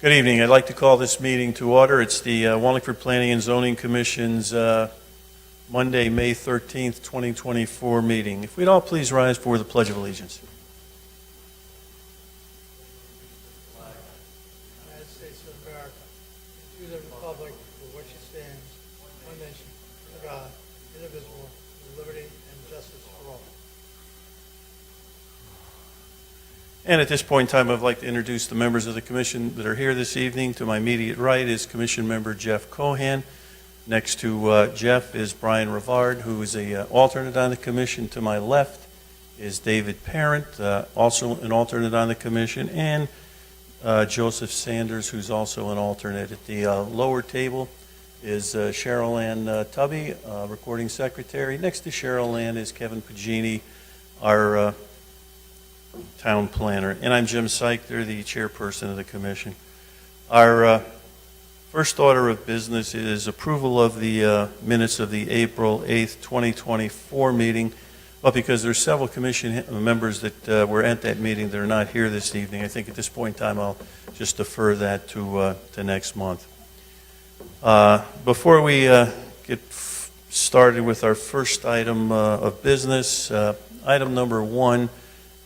Good evening. I'd like to call this meeting to order. It's the Wallingford Planning and Zoning Commission's Monday, May 13th, 2024 meeting. If we'd all please rise for the Pledge of Allegiance. United States of America, and to the republic for which it stands, one nation, under God, indivisible, with liberty and justice for all. And at this point in time, I'd like to introduce the members of the commission that are here this evening. To my immediate right is Commission Member Jeff Cohan. Next to Jeff is Brian Rivard, who is an alternate on the commission. To my left is David Parent, also an alternate on the commission, and Joseph Sanders, who's also an alternate. At the lower table is Cheryl Ann Tubby, recording secretary. Next to Cheryl Ann is Kevin Pagini, our town planner. And I'm Jim Seichter, the chairperson of the commission. Our first order of business is approval of the minutes of the April 8th, 2024 meeting. But because there's several commission members that were at that meeting that are not here this evening, I think at this point in time I'll just defer that to next month. Before we get started with our first item of business, item number 1,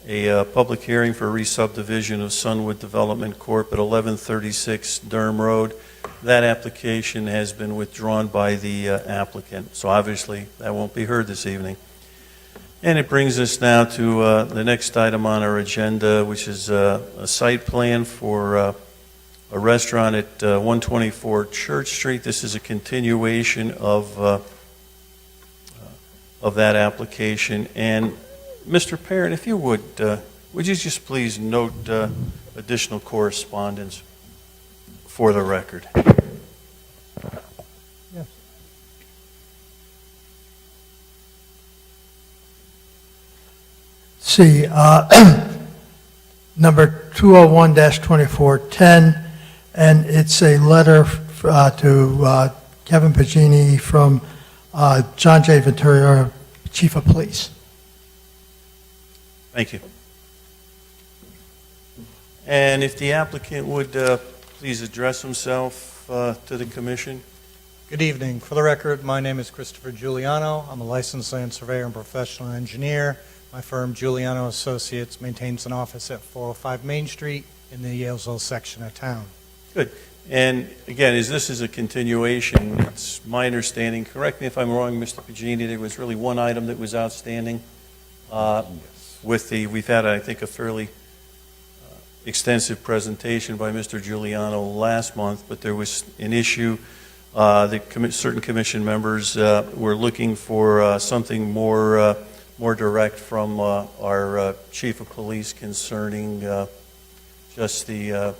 a public hearing for re-subdivision of Sunwood Development Corp. at 1136 Durham Road. That application has been withdrawn by the applicant, so obviously that won't be heard this evening. And it brings us now to the next item on our agenda, which is a site plan for a restaurant at 124 Church Street. This is a continuation of that application. And Mr. Parent, if you would you just please note additional correspondence for the record? Yes. See, number 201-2410, and it's a letter to Kevin Pagini from John J. Ventura, Chief of Police. Thank you. And if the applicant would please address himself to the commission. Good evening. For the record, my name is Christopher Giuliano. I'm a licensed land surveyor and professional engineer. My firm, Giuliano Associates, maintains an office at 405 Main Street in the Yalesville section of town. Good. And again, as this is a continuation, it's my understanding, correct me if I'm wrong, Mr. Pagini, there was really one item that was outstanding. We've had, I think, a fairly extensive presentation by Mr. Giuliano last month, but there was an issue that certain commission members were looking for something more direct from our chief of police concerning just the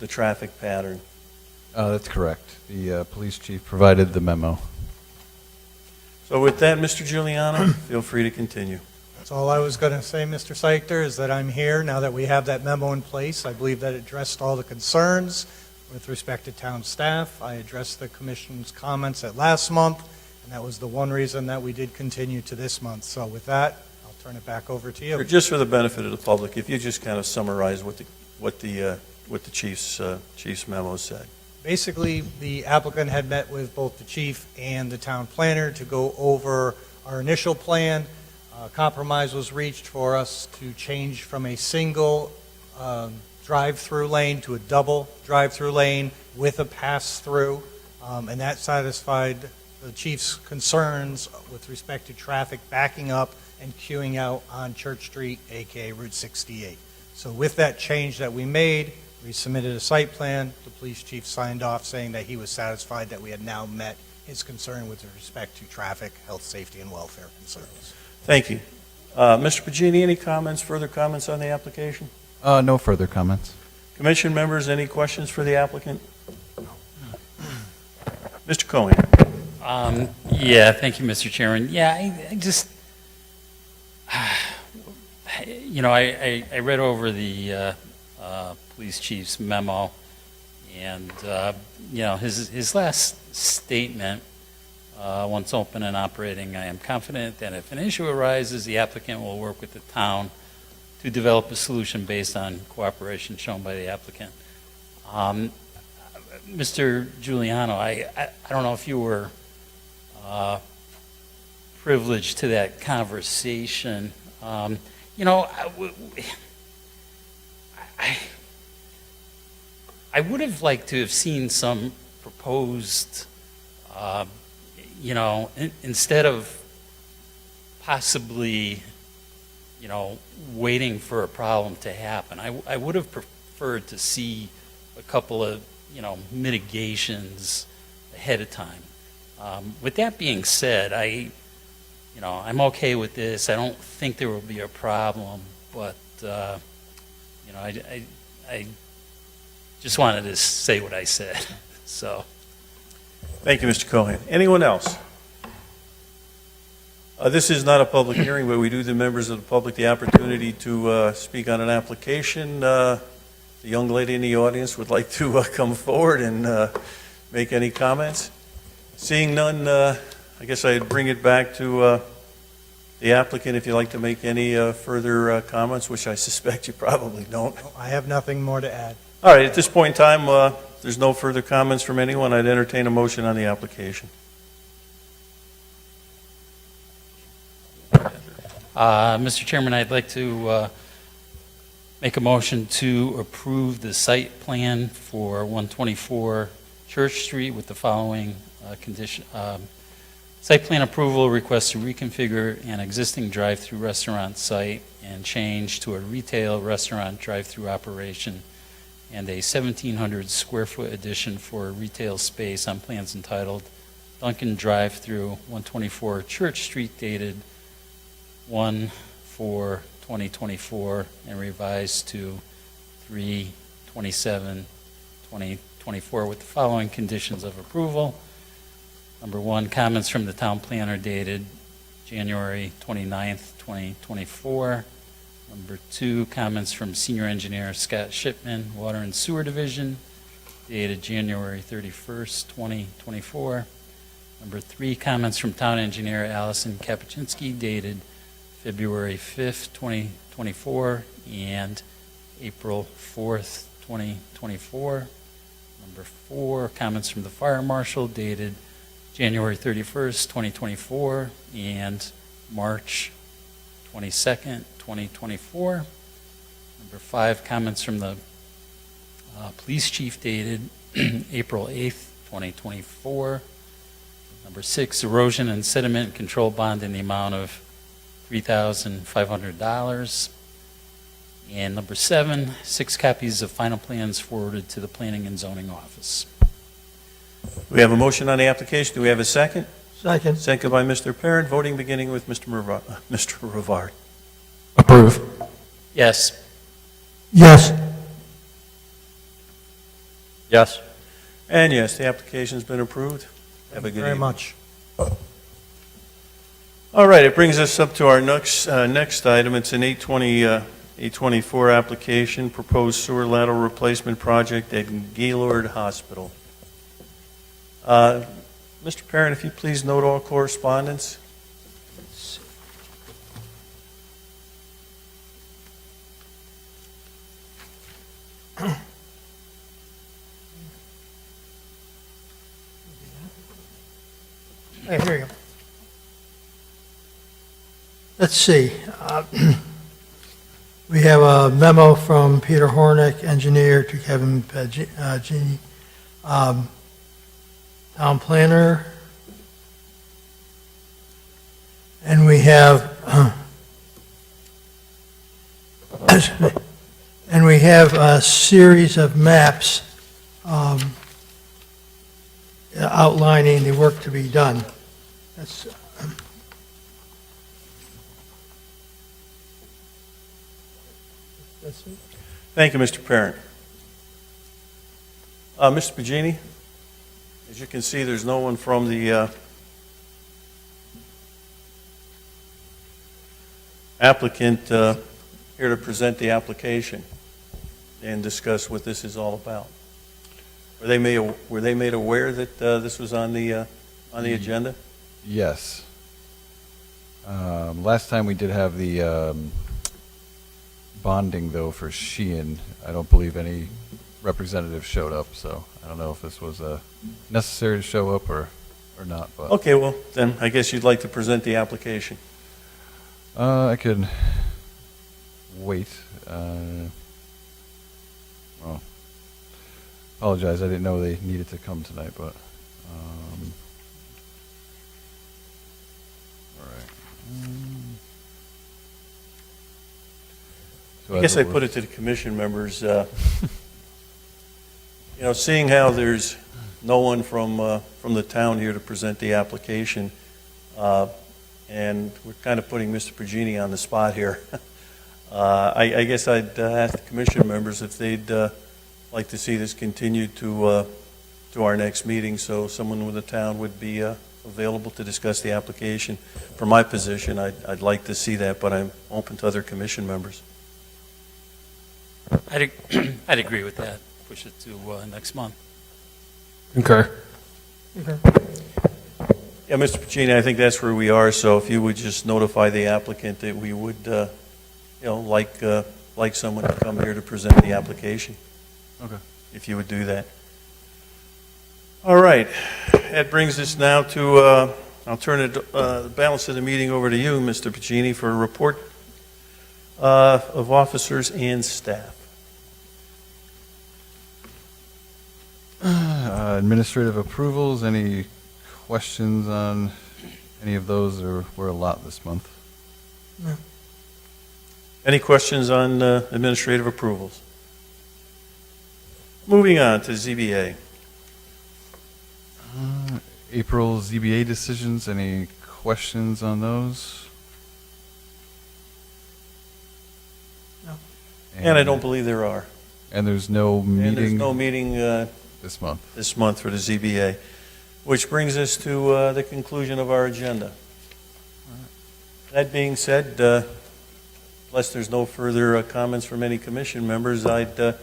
traffic pattern. That's correct. The police chief provided the memo. So with that, Mr. Giuliano, feel free to continue. That's all I was going to say, Mr. Seichter, is that I'm here now that we have that memo in place. I believe that it addressed all the concerns with respect to town staff. I addressed the commission's comments at last month, and that was the one reason that we did continue to this month. So with that, I'll turn it back over to you. Just for the benefit of the public, if you just kind of summarize what the chief's memo said. Basically, the applicant had met with both the chief and the town planner to go over our initial plan. Compromise was reached for us to change from a single drive-through lane to a double drive-through lane with a pass-through, and that satisfied the chief's concerns with respect to traffic backing up and queuing out on Church Street, aka Route 68. So with that change that we made, we submitted a site plan. The police chief signed off saying that he was satisfied that we had now met his concern with respect to traffic, health, safety, and welfare concerns. Thank you. Mr. Pagini, any further comments on the application? No further comments. Commission members, any questions for the applicant? Mr. Cohen. Yeah, thank you, Mr. Chairman. Yeah, I just, I read over the police chief's memo, and, his last statement, once open and operating, I am confident that if an issue arises, the applicant will work with the town to develop a solution based on cooperation shown by the applicant. Mr. Giuliano, I don't know if you were privileged to that conversation. You know, I would have liked to have seen some proposed, you know, instead of possibly, you know, waiting for a problem to happen. I would have preferred to see a couple of, you know, mitigations ahead of time. With that being said, you know, I'm okay with this. I don't think there will be a problem, but, you know, I just wanted to say what I said, so. Thank you, Mr. Cohen. Anyone else? This is not a public hearing, but we do the members of the public the opportunity to speak on an application. The young lady in the audience would like to come forward and make any comments. Seeing none, I guess I'd bring it back to the applicant if you'd like to make any further comments, which I suspect you probably don't. I have nothing more to add. All right, at this point in time, if there's no further comments from anyone, I'd entertain a motion on the application. Mr. Chairman, I'd like to make a motion to approve the site plan for 124 Church Street with the following condition. Site plan approval requests to reconfigure an existing drive-through restaurant site and change to a retail restaurant drive-through operation and a 1,700 square foot addition for a retail space on plans entitled Dunkin' Drive-Through 124 Church Street dated 1/4/2024 and revised to 3/27/2024 with the following conditions of approval. Number one, comments from the town planner dated January 29th, 2024. Number two, comments from senior engineer Scott Shipman, Water and Sewer Division, dated January 31st, 2024. Number three, comments from town engineer Allison Kapuscinski, dated February 5th, 2024, and April 4th, 2024. Number four, comments from the fire marshal, dated January 31st, 2024, and March 22nd, 2024. Number five, comments from the police chief, dated April 8th, 2024. Number six, erosion and sediment control bond in the amount of $3,500. And number seven, 6 copies of final plans forwarded to the Planning and Zoning Office. We have a motion on the application. Do we have a second? Second. Second by Mr. Parent. Voting beginning with Mr. Rivard. Approve. Yes. Yes. Yes. And yes, the application's been approved. Have a good Very evening. much. All right, it brings us up to our next item. It's an 824 application, proposed sewer lateral replacement project at Gaylord Hospital. Mr. Parent, if you please note all correspondence. Hey, here you go. Let's see. We have a memo from Peter Hornick, engineer, to Kevin Genie, town planner. And we have a series of maps outlining the work to be done. That's it. Thank you, Mr. Parent. Mr. Pagini, as you can see, there's no one from the applicant here to present the application and discuss what this is all about. Were they made aware that this was on the agenda? Yes. Last time we did have the bonding, though, for Sheehan. I don't believe any representative showed up, so I don't know if this was necessary to show up or not, but Okay, well, then I guess you'd like to present the application. I could wait. Well, apologize, I didn't know they needed to come tonight, but all right. So I guess as I it put it to the commission members, seeing how there's no one from the town here to present the application, and we're kind of putting Mr. Pagini on the spot here. I guess I'd ask the commission members if they'd like to see this continued to our next meeting, so someone with the town would be available to discuss the application. From my position, I'd like to see that, but I'm open to other commission members. I'd agree with that. Push it to next month. Concur. Yeah, Mr. Pacini, I think that's where we are, so if you would just notify the applicant that we would, like someone to come here to present the application. Okay. If you would do that. All right, that brings us now to, I'll turn the balance of the meeting over to you, Mr. Pacini, for a report of officers and staff. Administrative approvals, any questions on any of those? There were a lot this month. Any questions on administrative approvals? Moving on to ZBA. April ZBA decisions, any questions on those? No. And I don't believe there are. And there's no And there's meeting no meeting this month. this month for the ZBA, which brings us to the conclusion of our agenda. That being said, unless there's no further comments from any commission members, I'd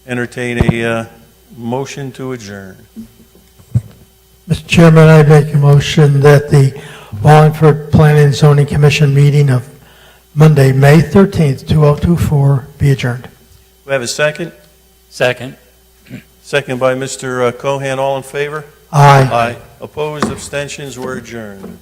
entertain a motion to adjourn. Mr. Chairman, I make a motion that the Wallingford Planning and Zoning Commission meeting of Monday, May 13th, 2024, be adjourned. Do we have a second? Second. Second by Mr. Cohan. All in favor? Aye. Aye. Opposed, abstentions, we're adjourned.